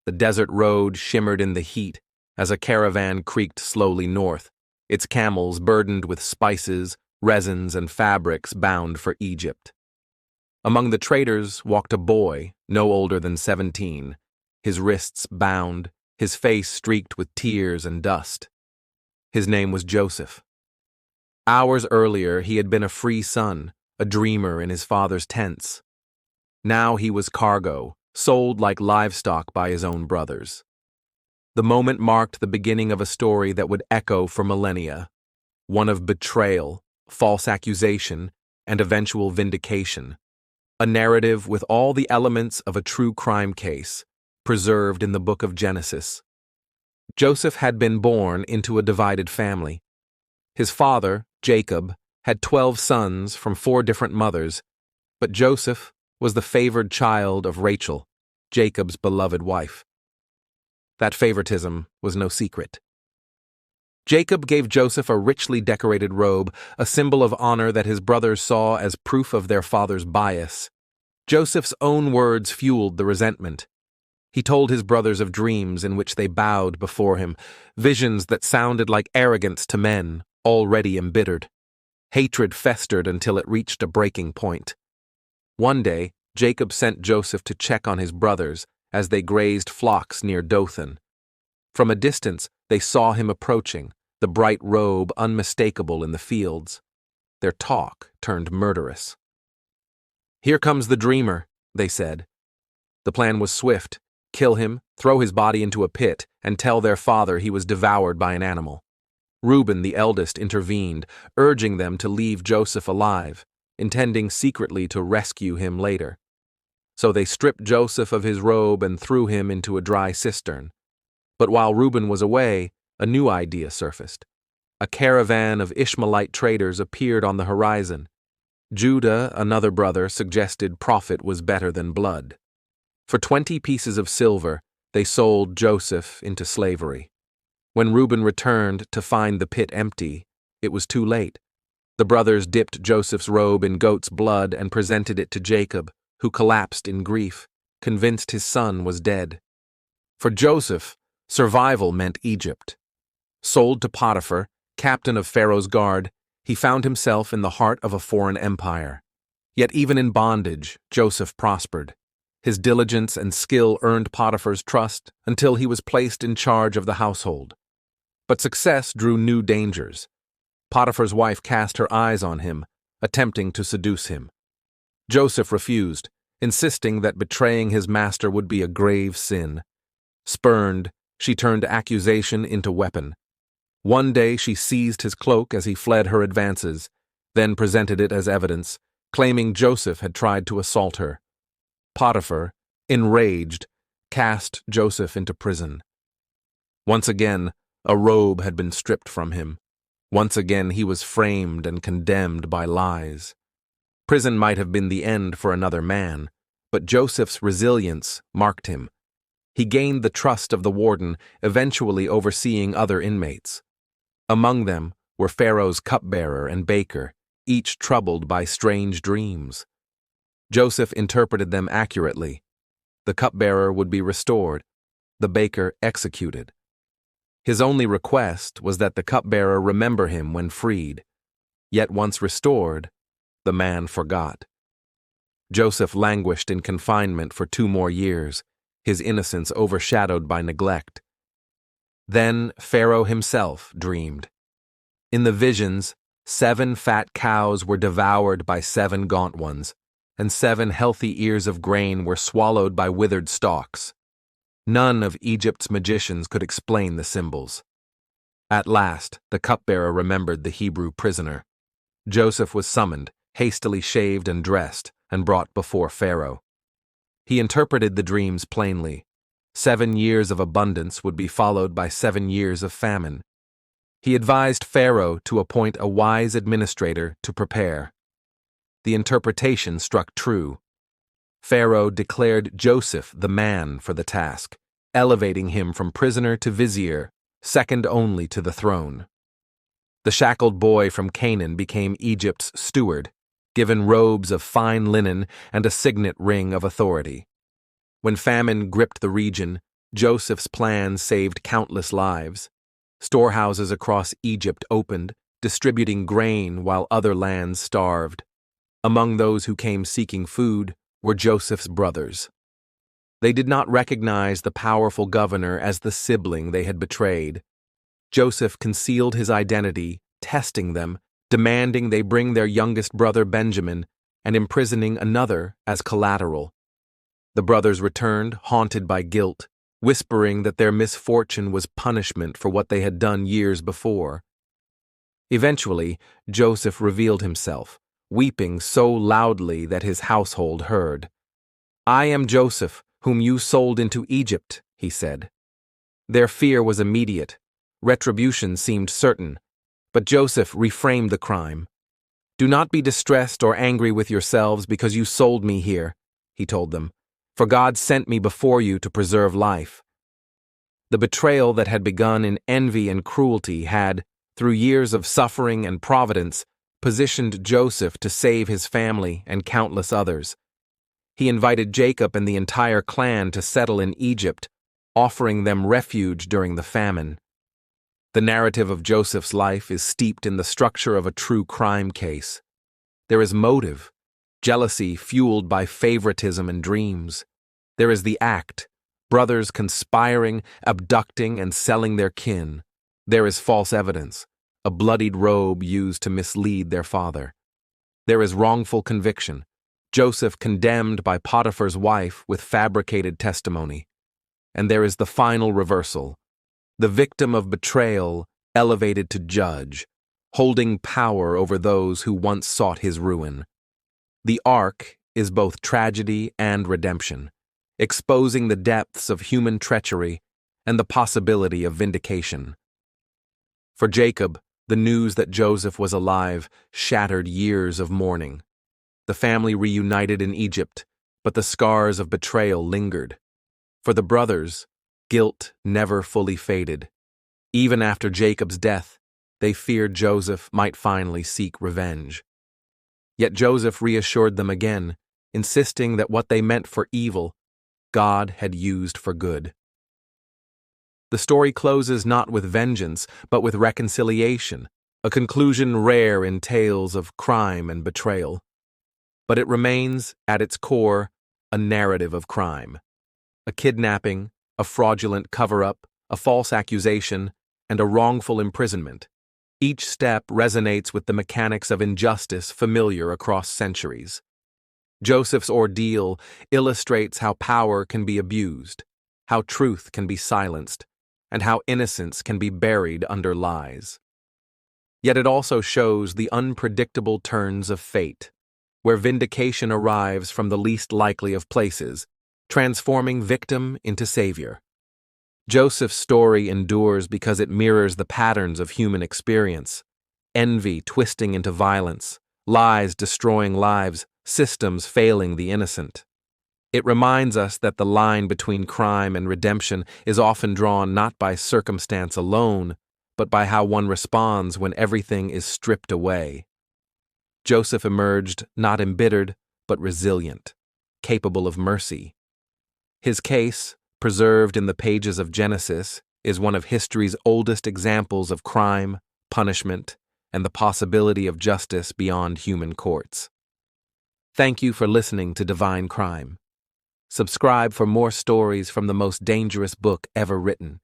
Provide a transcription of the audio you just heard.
The desert road shimmered in the heat as a caravan creaked slowly north, its camels burdened with spices, resins, and fabrics bound for Egypt. Among the traders walked a boy, no older than 17, his wrists bound, his face streaked with tears and dust. His name was Joseph. Hours earlier, he had been a free son, a dreamer in his father's tents. Now he was cargo, sold like livestock by his own brothers. The moment marked the beginning of a story that would echo for millennia, one of betrayal, false accusation, and eventual vindication, a narrative with all the elements of a true crime case, preserved in the book of Genesis. Joseph had been born into a divided family. His father, Jacob, had 12 sons from 4 different mothers, but Joseph was the favored child of Rachel, Jacob's beloved wife. That favoritism was no secret. Jacob gave Joseph a richly decorated robe, a symbol of honor that his brothers saw as proof of their father's bias. Joseph's own words fueled the resentment. He told his brothers of dreams in which they bowed before him, visions that sounded like arrogance to men, already embittered. Hatred festered until it reached a breaking point. One day, Jacob sent Joseph to check on his brothers as they grazed flocks near Dothan. From a distance, they saw him approaching, the bright robe unmistakable in the fields. Their talk turned murderous. "Here comes the dreamer," they said. The plan was swift: kill him, throw his body into a pit, and tell their father he was devoured by an animal. Reuben, the eldest, intervened, urging them to leave Joseph alive, intending secretly to rescue him later. So they stripped Joseph of his robe and threw him into a dry cistern. But while Reuben was away, a new idea surfaced. A caravan of Ishmaelite traders appeared on the horizon. Judah, another brother, suggested profit was better than blood. For 20 pieces of silver, they sold Joseph into slavery. When Reuben returned to find the pit empty, it was too late. The brothers dipped Joseph's robe in goat's blood and presented it to Jacob, who collapsed in grief, convinced his son was dead. For Joseph, survival meant Egypt. Sold to Potiphar, captain of Pharaoh's guard, he found himself in the heart of a foreign empire. Yet even in bondage, Joseph prospered. His diligence and skill earned Potiphar's trust until he was placed in charge of the household. But success drew new dangers. Potiphar's wife cast her eyes on him, attempting to seduce him. Joseph refused, insisting that betraying his master would be a grave sin. Spurned, she turned accusation into weapon. One day she seized his cloak as he fled her advances, then presented it as evidence, claiming Joseph had tried to assault her. Potiphar, enraged, cast Joseph into prison. Once again, a robe had been stripped from him. Once again he was framed and condemned by lies. Prison might have been the end for another man, but Joseph's resilience marked him. He gained the trust of the warden, eventually overseeing other inmates. Among them were Pharaoh's cupbearer and baker, each troubled by strange dreams. Joseph interpreted them accurately. The cupbearer would be restored, the baker executed. His only request was that the cupbearer remember him when freed. Yet once restored, the man forgot. Joseph languished in confinement for 2 more years, his innocence overshadowed by neglect. Then Pharaoh himself dreamed. In the visions, 7 fat cows were devoured by 7 gaunt ones, and 7 healthy ears of grain were swallowed by withered stalks. None of Egypt's magicians could explain the symbols. At last, the cupbearer remembered the Hebrew prisoner. Joseph was summoned, hastily shaved and dressed, and brought before Pharaoh. He interpreted the dreams plainly. 7 years of abundance would be followed by 7 years of famine. He advised Pharaoh to appoint a wise administrator to prepare. The interpretation struck true. Pharaoh declared Joseph the man for the task, elevating him from prisoner to vizier, second only to the throne. The shackled boy from Canaan became Egypt's steward, given robes of fine linen and a signet ring of authority. When famine gripped the region, Joseph's plan saved countless lives. Storehouses across Egypt opened, distributing grain while other lands starved. Among those who came seeking food were Joseph's brothers. They did not recognize the powerful governor as the sibling they had betrayed. Joseph concealed his identity, testing them, demanding they bring their youngest brother Benjamin, and imprisoning another as collateral. The brothers returned, haunted by guilt, whispering that their misfortune was punishment for what they had done years before. Eventually, Joseph revealed himself, weeping so loudly that his household heard. "I am Joseph, whom you sold into Egypt," he said. Their fear was immediate. Retribution seemed certain, but Joseph reframed the crime. "Do not be distressed or angry with yourselves because you sold me here," he told them, "for God sent me before you to preserve life." The betrayal that had begun in envy and cruelty had, through years of suffering and providence, positioned Joseph to save his family and countless others. He invited Jacob and the entire clan to settle in Egypt, offering them refuge during the famine. The narrative of Joseph's life is steeped in the structure of a true crime case. There is motive, jealousy fueled by favoritism and dreams. There is the act, brothers conspiring, abducting, and selling their kin. There is false evidence, a bloodied robe used to mislead their father. There is wrongful conviction, Joseph condemned by Potiphar's wife with fabricated testimony. And there is the final reversal, the victim of betrayal elevated to judge, holding power over those who once sought his ruin. The arc is both tragedy and redemption, exposing the depths of human treachery and the possibility of vindication. For Jacob, the news that Joseph was alive shattered years of mourning. The family reunited in Egypt, but the scars of betrayal lingered. For the brothers, guilt never fully faded. Even after Jacob's death, they feared Joseph might finally seek revenge. Yet Joseph reassured them again, insisting that what they meant for evil, God had used for good. The story closes not with vengeance, but with reconciliation, a conclusion rare in tales of crime and betrayal. But it remains, at its core, a narrative of crime. A kidnapping, a fraudulent cover-up, a false accusation, and a wrongful imprisonment. Each step resonates with the mechanics of injustice familiar across centuries. Joseph's ordeal illustrates how power can be abused, how truth can be silenced, and how innocence can be buried under lies. Yet it also shows the unpredictable turns of fate, where vindication arrives from the least likely of places, transforming victim into savior. Joseph's story endures because it mirrors the patterns of human experience: envy twisting into violence, lies destroying lives, systems failing the innocent. It reminds us that the line between crime and redemption is often drawn not by circumstance alone, but by how one responds when everything is stripped away. Joseph emerged not embittered, but resilient, capable of mercy. His case, preserved in the pages of Genesis, is one of history's oldest examples of crime, punishment, and the possibility of justice beyond human courts. Thank you for listening to Divine Crime. Subscribe for more stories from the most dangerous book ever written.